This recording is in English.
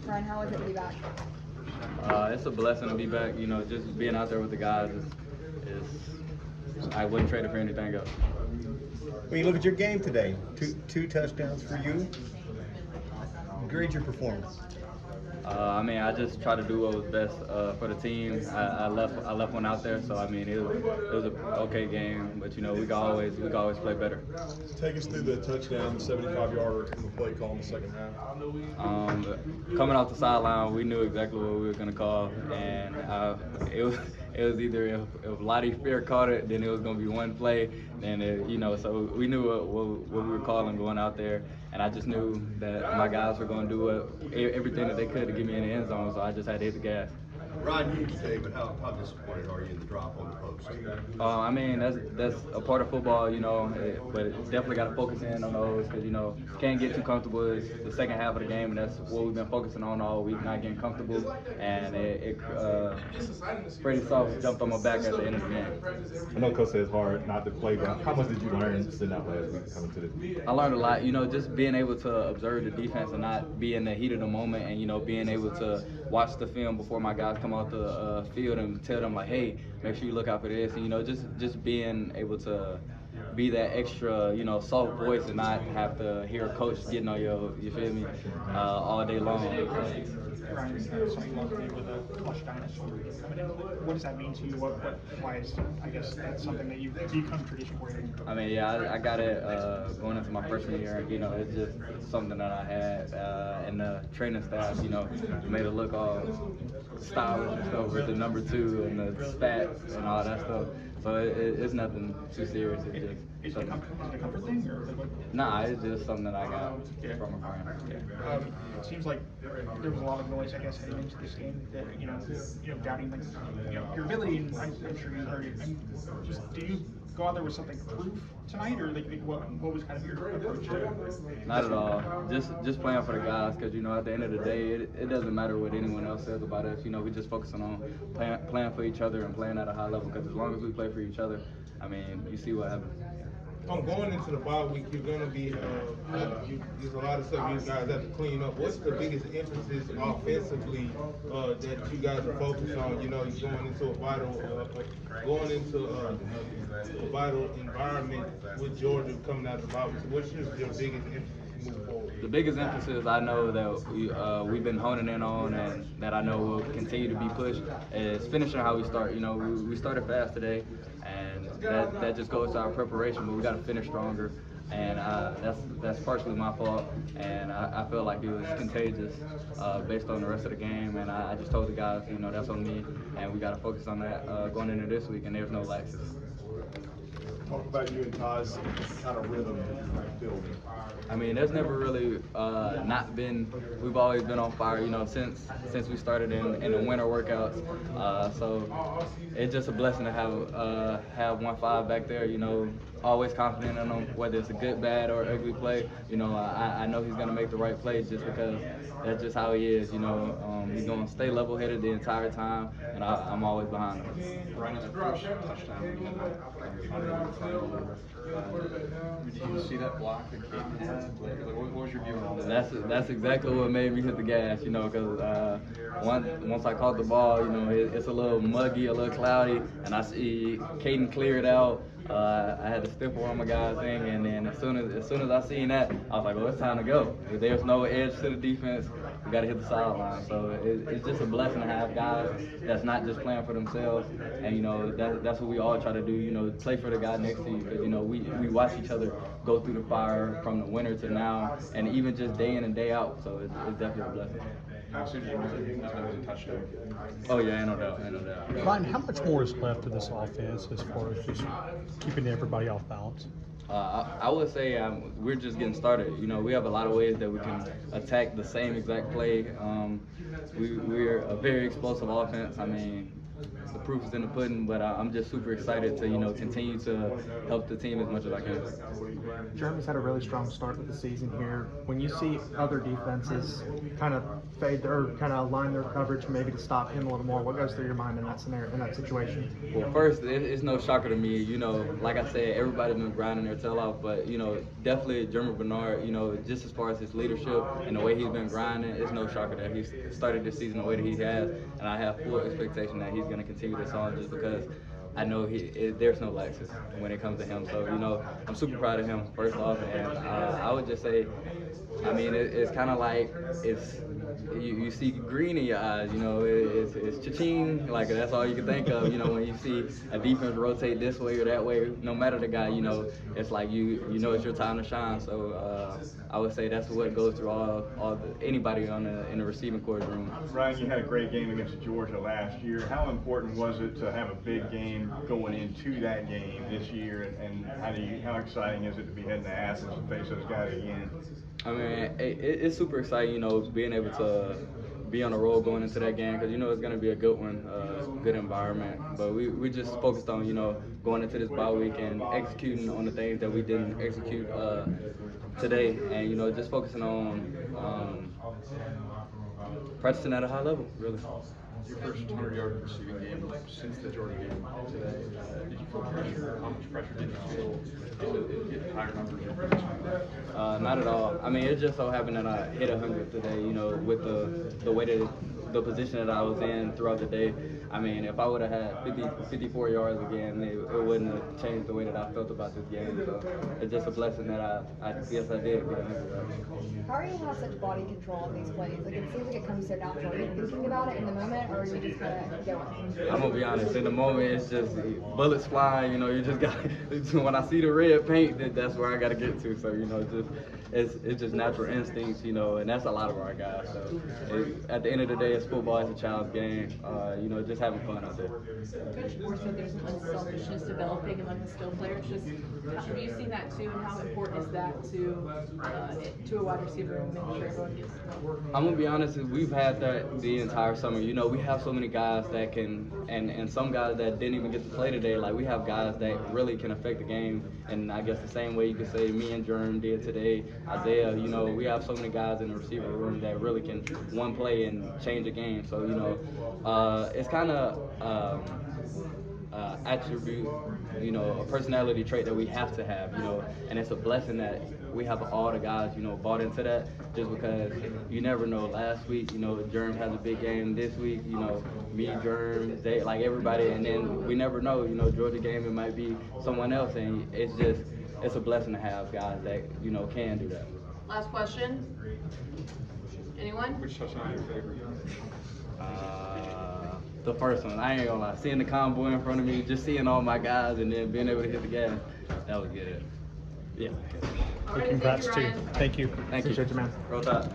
Ryan, how is it to be back? It's a blessing to be back. You know, just being out there with the guys I wouldn't trade it for anything else. When you look at your game today, two touchdowns for you. Grade your performance. I mean, I just try to do what was best for the team. I left one out there, so I mean, it was an okay game, but you know, we can always play better. Take us through the touchdown, the 75-yarder from the play call in the second half. Coming off the sideline, we knew exactly what we were going to call, and it was either if Lottie Fear caught it, then it was going to be one play, and you know, so we knew what we were calling going out there, and I just knew that my guys were going to do everything that they could to get me in the end zone, so I just had to hit the gas. Ryan, you can say, but how disappointed are you in the drop on the post? I mean, that's a part of football, you know, but definitely got to focus in on those because, you know, can't get too comfortable. It's the second half of the game, and that's what we've been focusing on all week, not getting comfortable. And Freddie Soft jumped on my back at the end of the game. I know Coach said it's hard not to play, but how much did you learn sitting out last week coming to this? I learned a lot, you know, just being able to observe the defense and not be in the heat of the moment, and, you know, being able to watch the film before my guys come off the field and tell them, like, hey, make sure you look out for this, and, you know, just being able to be that extra, you know, soft voice and not have to hear a coach getting on you feel me, all day long. Ryan, something like with a plush dinosaur coming in. What does that mean to you? Why is, I guess, that's something that you've become tradition for you? I mean, yeah, I got it going into my freshman year. You know, it's just something that I had, and the training staff, you know, made it look all stylish and stuff with the number 2 and the spats and all that stuff. So it's nothing too serious. It's just is it a comfort thing, or nah, it's just something that I got from a friend. Yeah. It seems like there was a lot of noise, I guess, heading into this game that you know, doubting like your ability, and I'm sure you heard it. Just do you go out there with something to prove tonight, or like what was kind of your approach to it? Not at all. Just playing for the guys, because you know, at the end of the day, it doesn't matter what anyone else says about us. You know, we just focusing on playing for each other and playing at a high level. Because as long as we play for each other, I mean, you see what happens. Going into the bye week, you're going to be, there's a lot of stuff you guys have to clean up. What's the biggest emphasis offensively that you guys are focused on? You know, you're going into a vital environment with Georgia coming out of the bye week. So what's your biggest emphasis moving forward? The biggest emphasis I know that we've been honing in on, and that I know will continue to be pushed, is finishing how we start. You know, we started fast today, and that just goes to our preparation, but we got to finish stronger, and that's partially my fault, and I feel like it was contagious based on the rest of the game, and I just told the guys, you know, that's on me, and we got to focus on that going into this week, and there's no laxes. Talk about you and Ty's kind of rhythm that you're building. I mean, there's never really not been. We've always been on fire, you know, since we started in the winter workouts. So it's just a blessing to have 1-5 back there. You know, always confident in him, whether it's a good, bad, or ugly play. You know, I know he's gonna make the right play just because that's just how he is. You know, he's gonna stay level-headed the entire time, and I'm always behind him. Right on that first touchdown, did you see that block that Caden had? What was your view on that? That's exactly what made me hit the gas, you know, because once I caught the ball, you know, it's a little muggy, a little cloudy, and I see Caden clear it out. I had to step on my guy's thing, and then as soon as I seen that, I was like, well, it's time to go. If there's no edge to the defense, we got to hit the sideline. So it's just a blessing to have guys that's not just playing for themselves, and you know that's what we all try to do. You know, play for the guy next to you, because you know we watch each other go through the fire from the winter to now, and even just day in and day out. So it's definitely a blessing. How soon did you know that was a touchdown? Oh yeah, ain't no doubt. Ryan, how much more is left of this offense as far as just keeping everybody off balance? I would say we're just getting started. You know, we have a lot of ways that we can attack the same exact play. We're a very explosive offense. I mean, the proof is in the pudding, but I'm just super excited to, you know, continue to help the team as much as I can. Jeremy's had a really strong start with the season here. When you see other defenses kind of fade or kind of align their coverage maybe to stop him a little more, what goes through your mind in that scenario, in that situation? Well, first, it's no shocker to me. You know, like I said, everybody's been grinding their tail off, but, you know, definitely Jeremy Bernard, you know, just as far as his leadership and the way he's been grinding, it's no shocker that he's started this season the way that he has, and I have full expectation that he's going to continue this on just because I know there's no laxes when it comes to him. So, you know, I'm super proud of him, first off, and I would just say, I mean, it's kind of like you see green in your eyes, you know, it's cha-ching, like that's all you can think of, you know, when you see a defense rotate this way or that way, no matter the guy, you know, it's like you know it's your time to shine. So I would say that's what goes through anybody in the receiving corps room. Ryan, you had a great game against Georgia last year. How important was it to have a big game going into that game this year, and how exciting is it to be heading to Athens and face those guys again? I mean, it's super exciting, you know, being able to be on the road going into that game because, you know, it's going to be a good one, good environment. But we just focused on, you know, going into this bye week and executing on the things that we didn't execute today, and, you know, just focusing on practicing at a high level, really. Your first 100-yard receiving game since the Georgia game today. Did you feel pressure? How much pressure did you feel to get higher numbers? Not at all. I mean, it just so happened that I hit 100 today, you know, with the way that the position that I was in throughout the day. I mean, if I would have had 54 yards again, it wouldn't have changed the way that I felt about this game. So it's just a blessing that I guess I did get 100 yards. How are you to have such body control on these plays? Like, it seems like it comes so natural. Are you thinking about it in the moment, or are you just kind of going? I'm gonna be honest. In the moment, it's just bullets flying. You know, you just got. When I see the red paint, that's where I gotta get to. So, you know, it's just natural instincts. You know, and that's a lot of our guys. So at the end of the day, it's football. It's a child's game. You know, just having fun out there. Coach Moore said there's some unselfishness developing among the skill players. Just have you seen that too, and how important is that to a wide receiver and making sure everyone gets the ball? I'm gonna be honest, we've had that the entire summer. You know, we have so many guys that can, and some guys that didn't even get to play today. Like, we have guys that really can affect the game, and I guess the same way you could say me and Jerm did today, Isaiah. You know, we have so many guys in the receiver room that really can one play and change a game. So, you know, it's kind of attribute, you know, a personality trait that we have to have, you know, and it's a blessing that we have all the guys, you know, bought into that, just because you never know. Last week, you know, Jerm has a big game. This week, you know, me, Jerm, they, like everybody, and then we never know, you know, Georgia game, it might be someone else, and it's a blessing to have guys that, you know, can do that. Last question. Anyone? Which touchdown is your favorite? The first one, I ain't gonna lie. Seeing the convoy in front of me, just seeing all my guys, and then being able to hit the gas, that was good. Yeah. Congrats too. Thank you. Thank you. Appreciate you, man. Roll Tide.